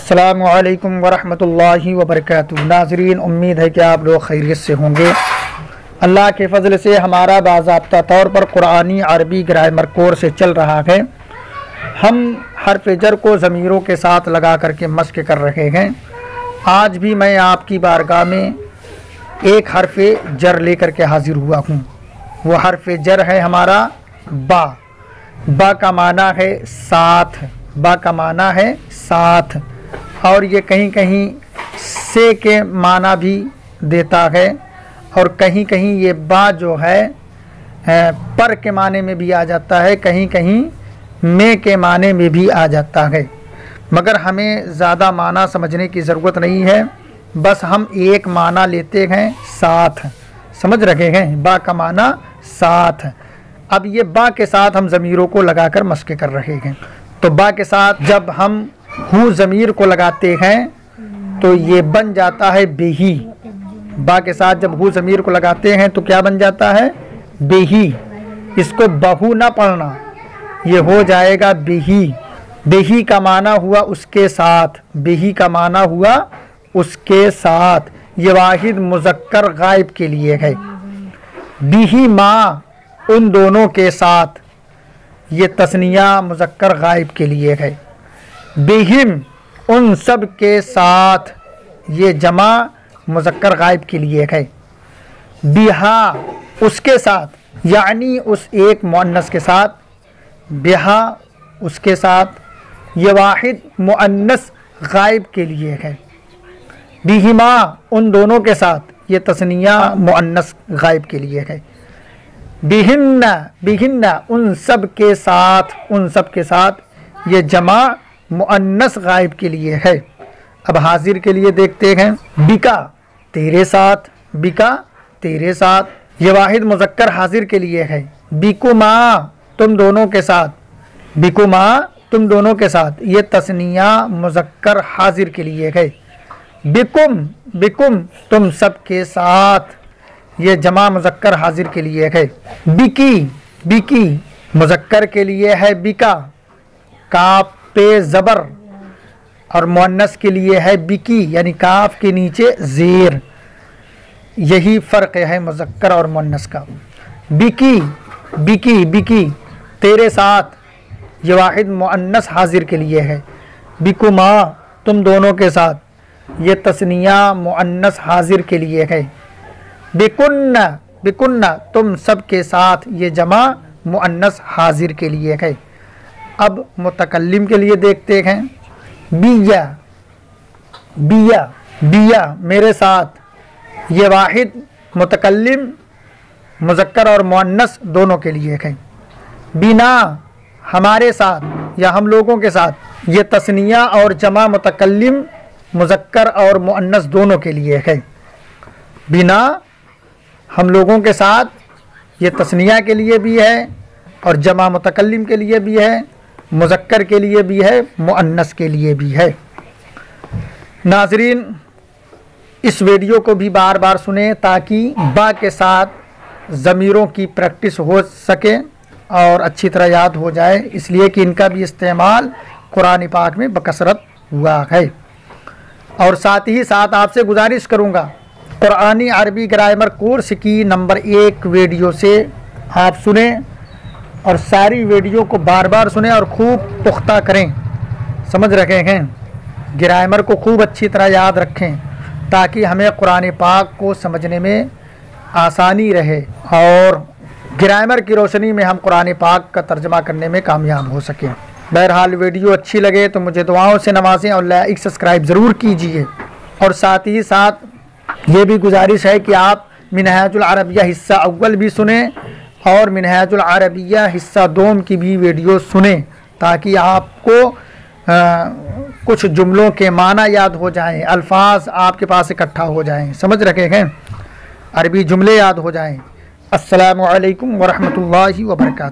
अस्सलामुअलैकुम वरहमतुल्लाहि वबरकातुहू। नाज़रीन, उम्मीद है कि आप लोग खैरियत से होंगे। अल्लाह के फ़ज़ल से हमारा बाज़ाब्ता तौर पर कुरानी अरबी ग्रामर कोर्स से चल रहा है। हम हर्फ़ जर को ज़मीरों के साथ लगा करके मश्क कर रहे हैं। आज भी मैं आपकी बारगाह में एक हर्फ़ जर लेकर के हाज़िर हुआ हूँ। वो हर्फ़ जर है हमारा बा। बा का माना है साथ। बा का माना है साथ, और ये कहीं कहीं से के माना भी देता है, और कहीं कहीं ये बा जो है पर के माने में भी आ जाता है, कहीं कहीं में के माने में भी आ जाता है। मगर हमें ज़्यादा माना समझने की ज़रूरत नहीं है, बस हम एक माना लेते हैं साथ। समझ रहे हैं? बा का माना साथ। अब ये बा के साथ हम ज़मीरों को लगाकर मश्क कर रहे हैं। तो बा के साथ जब हम हूँ ज़मीर को लगाते हैं तो ये बन जाता है बेही। बा के साथ जब हूँ ज़मीर को लगाते हैं तो क्या बन जाता है? बेही। इसको बहु ना पढ़ना, ये हो जाएगा बेही। बेही का माना हुआ उसके साथ। बेही का माना हुआ उसके साथ। ये वाहिद मुज़क्कर गायब के लिए है। बिही माँ, उन दोनों के साथ। ये तस्निया मुज़क्कर गायब के लिए है। बिहिम, उन सब के साथ। ये जमा मुज़क्कर गायब के लिए है। बिहा, उसके साथ, यानी उस एक मुअन्नस के साथ। बिहा, उसके साथ। ये वाहिद मुअन्नस गायब के लिए है। बिहिमा, उन दोनों के साथ। ये तस्निया मुअन्नस गायब के लिए है। बिहिन्ना, बिहिन्ना, उन सब के साथ। उन सब के साथ। ये जमा मुअन्नस गायब के लिए है। अब हाजिर के लिए देखते हैं। बिका, तेरे साथ। बिका, तेरे साथ। ये वाहिद मुज़क्कर हाजिर के लिए है। बिकुमा, तुम दोनों के साथ। बिकुमा, तुम दोनों के साथ। ये तस्निया मुज़क्कर हाजिर के लिए है। बिकुम, बिकुम, तुम सब के साथ। ये जमा मुज़क्कर हाजिर के लिए है। बिकी, बिकी, मुज़क्कर के लिए है बिका। काफ पे ज़बर, और मुअन्नस के लिए है बिकी, यानी काफ के नीचे ज़ेर। यही फ़र्क है मुज़क्कर और मुअन्नस का। बिकी, बिकी, बिकी, तेरे साथ। ये वाहिद मुअन्नस हाजिर के लिए है। बिकुमा, तुम दोनों के साथ। ये तस्निया मुअन्नस हाजिर के लिए है। बिकुन्ना, बिकुन्ना, तुम सब के साथ। ये जमा मुअन्नस हाजिर के लिए है। अब मुतकल्लिम के लिए देखते हैं। बिया, बिया, बिया, मेरे साथ। ये वाहिद मुतकल्लिम मुज़क्कर और मुअन्नस दोनों के लिए है। बिना, हमारे साथ या हम लोगों के साथ। ये तस्निया और जमा मुतकल्लिम मुज़क्कर और मुअन्नस दोनों के लिए है। बिना, हम लोगों के साथ। ये तस्निया के लिए भी है और जमा मुतकल्लिम के लिए भी है, मुज़क्कर के लिए भी है, मुअन्नस के लिए भी है। नाज़रीन, इस वीडियो को भी बार बार सुने ताकि बा के साथ ज़मीरों की प्रैक्टिस हो सके और अच्छी तरह याद हो जाए, इसलिए कि इनका भी इस्तेमाल कुरान पाक में बकसरत हुआ है। और साथ ही साथ आपसे गुजारिश करूँगा, कुरानी अरबी ग्रामर कोर्स की नंबर 1 वीडियो से आप सुने और सारी वीडियो को बार बार सुने और खूब पुख्ता करें। समझ रहे हैं? ग्रामर को खूब अच्छी तरह याद रखें ताकि हमें कुरान पाक को समझने में आसानी रहे और ग्रामर की रोशनी में हम कुरान पाक का तर्जमा करने में कामयाब हो सकें। बहरहाल, वीडियो अच्छी लगे तो मुझे दुआओं से नवाजें और लाइक सब्सक्राइब ज़रूर कीजिए। और साथ ही साथ ये भी गुजारिश है कि आप मिनहाजुल अरबिया हिस्सा अव्वल भी सुने और मिनहाजुल अरबिया हिस्सा दोम की भी वीडियो सुने ताकि आपको कुछ जुमलों के माना याद हो जाएं, अल्फाज आपके पास इकट्ठा हो जाएं। समझ रखे हैं? अरबी जुमले याद हो जाएं। अस्सलामु अलैकुम वरहमतुल्लाहि वबरकातुहू।